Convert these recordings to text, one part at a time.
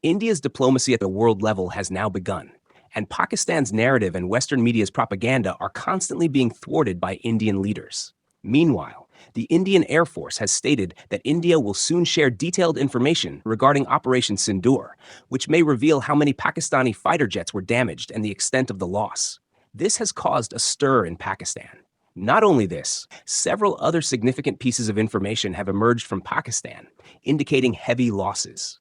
India's diplomacy at the world level has now begun, and Pakistan's narrative and Western media's propaganda are constantly being thwarted by Indian leaders. Meanwhile, the Indian Air Force has stated that India will soon share detailed information regarding Operation Sindoor, which may reveal how many Pakistani fighter jets were damaged and the extent of the loss. This has caused a stir in Pakistan. Not only this, several other significant pieces of information have emerged from Pakistan, indicating heavy losses.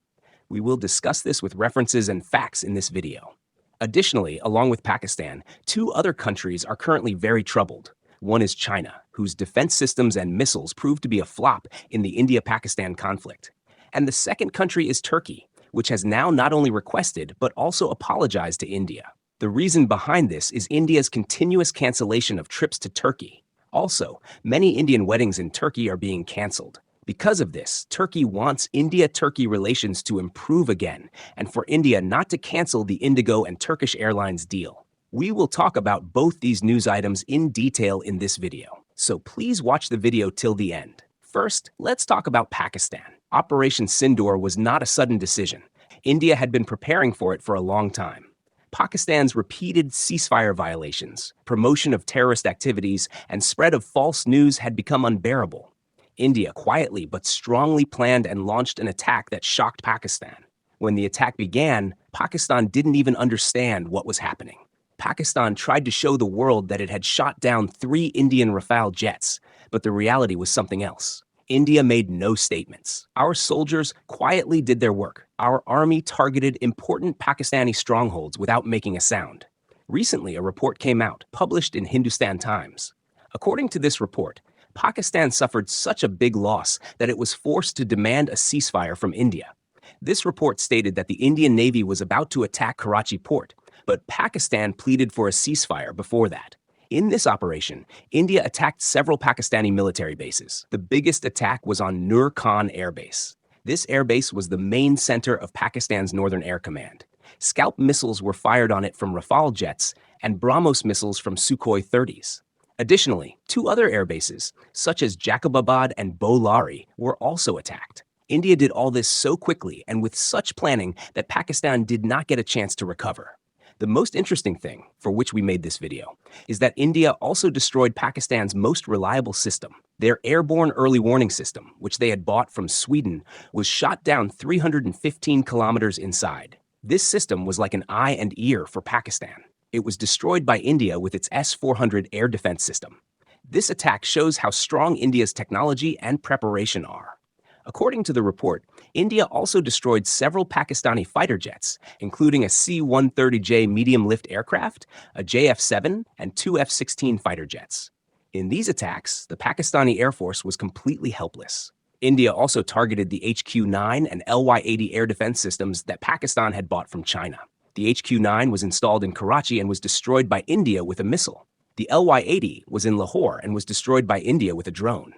We will discuss this with references and facts in this video. Additionally, along with Pakistan, two other countries are currently very troubled. One is China, whose defense systems and missiles proved to be a flop in the India-Pakistan conflict. And the second country is Turkey, which has now not only requested but also apologized to India. The reason behind this is India's continuous cancellation of trips to Turkey. Also, many Indian weddings in Turkey are being canceled. Because of this, Turkey wants India-Turkey relations to improve again, and for India not to cancel the Indigo and Turkish Airlines deal. We will talk about both these news items in detail in this video, so please watch the video till the end. First, let's talk about Pakistan. Operation Sindoor was not a sudden decision. India had been preparing for it for a long time. Pakistan's repeated ceasefire violations, promotion of terrorist activities, and spread of false news had become unbearable. India quietly but strongly planned and launched an attack that shocked Pakistan. When the attack began, Pakistan didn't even understand what was happening. Pakistan tried to show the world that it had shot down 3 Indian Rafale jets, but the reality was something else. India made no statements. Our soldiers quietly did their work. Our army targeted important Pakistani strongholds without making a sound. Recently, a report came out, published in Hindustan Times. According to this report, Pakistan suffered such a big loss that it was forced to demand a ceasefire from India. This report stated that the Indian Navy was about to attack Karachi port, but Pakistan pleaded for a ceasefire before that. In this operation, India attacked several Pakistani military bases. The biggest attack was on Nur Khan Air Base. This airbase was the main center of Pakistan's Northern Air Command. Scalp missiles were fired on it from Rafale jets and BrahMos missiles from Sukhoi 30s. Additionally, 2 other air bases, such as Jacobabad and Bolari, were also attacked. India did all this so quickly and with such planning that Pakistan did not get a chance to recover. The most interesting thing, for which we made this video, is that India also destroyed Pakistan's most reliable system. Their airborne early warning system, which they had bought from Sweden, was shot down 315 kilometers inside. This system was like an eye and ear for Pakistan. It was destroyed by India with its S-400 air defense system. This attack shows how strong India's technology and preparation are. According to the report, India also destroyed several Pakistani fighter jets, including a C-130J medium-lift aircraft, a JF-7, and 2 F-16 fighter jets. In these attacks, the Pakistani Air Force was completely helpless. India also targeted the HQ-9 and LY-80 air defense systems that Pakistan had bought from China. The HQ-9 was installed in Karachi and was destroyed by India with a missile. The LY-80 was in Lahore and was destroyed by India with a drone.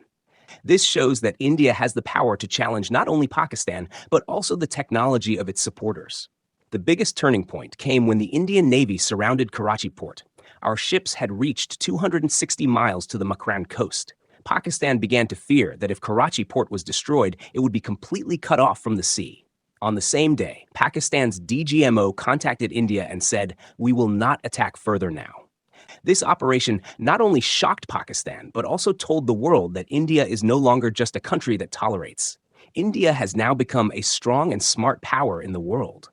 This shows that India has the power to challenge not only Pakistan, but also the technology of its supporters. The biggest turning point came when the Indian Navy surrounded Karachi port. Our ships had reached 260 miles to the Makran coast. Pakistan began to fear that if Karachi port was destroyed, it would be completely cut off from the sea. On the same day, Pakistan's DGMO contacted India and said, "We will not attack further now." This operation not only shocked Pakistan, but also told the world that India is no longer just a country that tolerates. India has now become a strong and smart power in the world.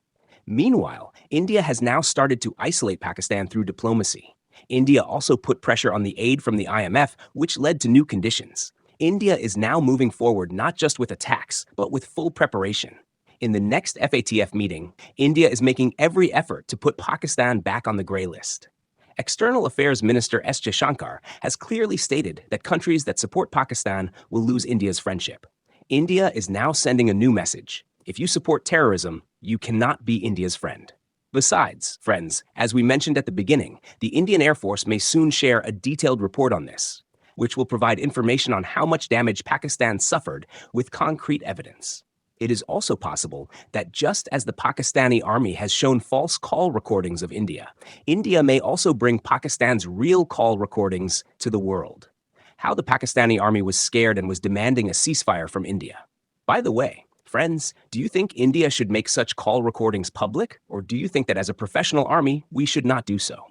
Meanwhile, India has now started to isolate Pakistan through diplomacy. India also put pressure on the aid from the IMF, which led to new conditions. India is now moving forward not just with attacks, but with full preparation. In the next FATF meeting, India is making every effort to put Pakistan back on the gray list. External Affairs Minister S. Jaishankar has clearly stated that countries that support Pakistan will lose India's friendship. India is now sending a new message. If you support terrorism, you cannot be India's friend. Besides, friends, as we mentioned at the beginning, the Indian Air Force may soon share a detailed report on this, which will provide information on how much damage Pakistan suffered with concrete evidence. It is also possible that just as the Pakistani army has shown false call recordings of India, India may also bring Pakistan's real call recordings to the world. How the Pakistani army was scared and was demanding a ceasefire from India. By the way, Friends, do you think India should make such call recordings public, or do you think that as a professional army, we should not do so?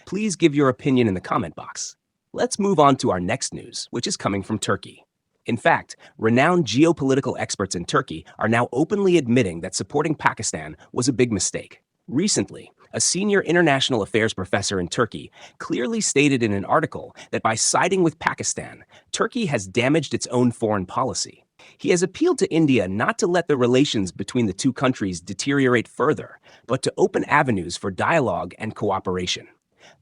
Please give your opinion in the comment box. Let's move on to our next news, which is coming from Turkey. In fact, renowned geopolitical experts in Turkey are now openly admitting that supporting Pakistan was a big mistake. Recently, a senior international affairs professor in Turkey clearly stated in an article that by siding with Pakistan, Turkey has damaged its own foreign policy. He has appealed to India not to let the relations between the two countries deteriorate further, but to open avenues for dialogue and cooperation.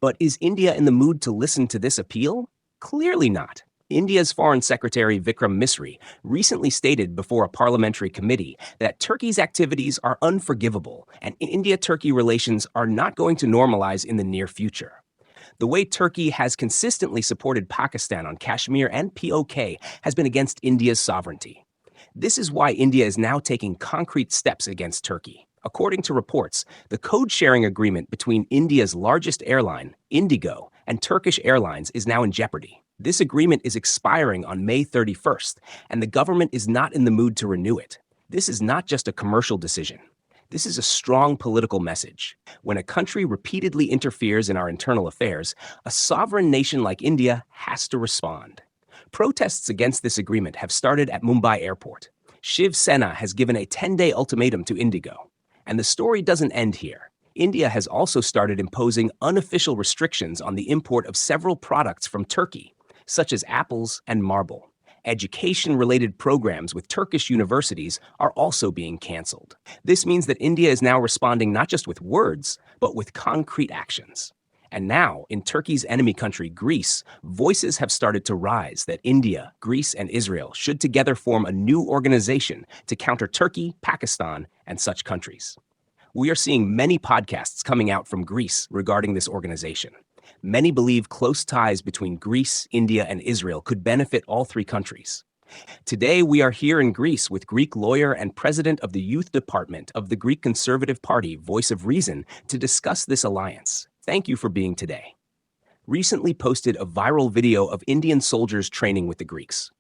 But is India in the mood to listen to this appeal? Clearly not. India's Foreign Secretary Vikram Misri recently stated before a parliamentary committee that Turkey's activities are unforgivable and India-Turkey relations are not going to normalize in the near future. The way Turkey has consistently supported Pakistan on Kashmir and POK has been against India's sovereignty. This is why India is now taking concrete steps against Turkey. According to reports, the code-sharing agreement between India's largest airline, Indigo, and Turkish Airlines is now in jeopardy. This agreement is expiring on May 31st, and the government is not in the mood to renew it. This is not just a commercial decision. This is a strong political message. When a country repeatedly interferes in our internal affairs, a sovereign nation like India has to respond. Protests against this agreement have started at Mumbai airport. Shiv Sena has given a 10-day ultimatum to Indigo. And the story doesn't end here. India has also started imposing unofficial restrictions on the import of several products from Turkey, such as apples and marble. Education-related programs with Turkish universities are also being canceled. This means that India is now responding not just with words, but with concrete actions. And now, in Turkey's enemy country, Greece, voices have started to rise that India, Greece, and Israel should together form a new organization to counter Turkey, Pakistan, and such countries. We are seeing many podcasts coming out from Greece regarding this organization. Many believe close ties between Greece, India, and Israel could benefit all three countries. Today, we are here in Greece with Greek lawyer and president of the youth department of the Greek Conservative Party, Voice of Reason, to discuss this alliance. Thank you for being today. Recently posted a viral video of Indian soldiers training with the Greeks.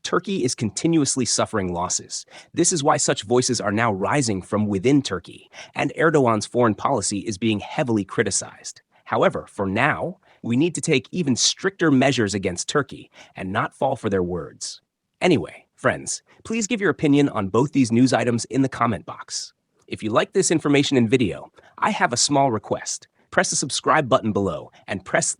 Turkey is continuously suffering losses. This is why such voices are now rising from within Turkey, and Erdogan's foreign policy is being heavily criticized. However, for now, we need to take even stricter measures against Turkey and not fall for their words. Anyway, friends, please give your opinion on both these news items in the comment box. If you like this information and video, I have a small request. Press the subscribe button below and press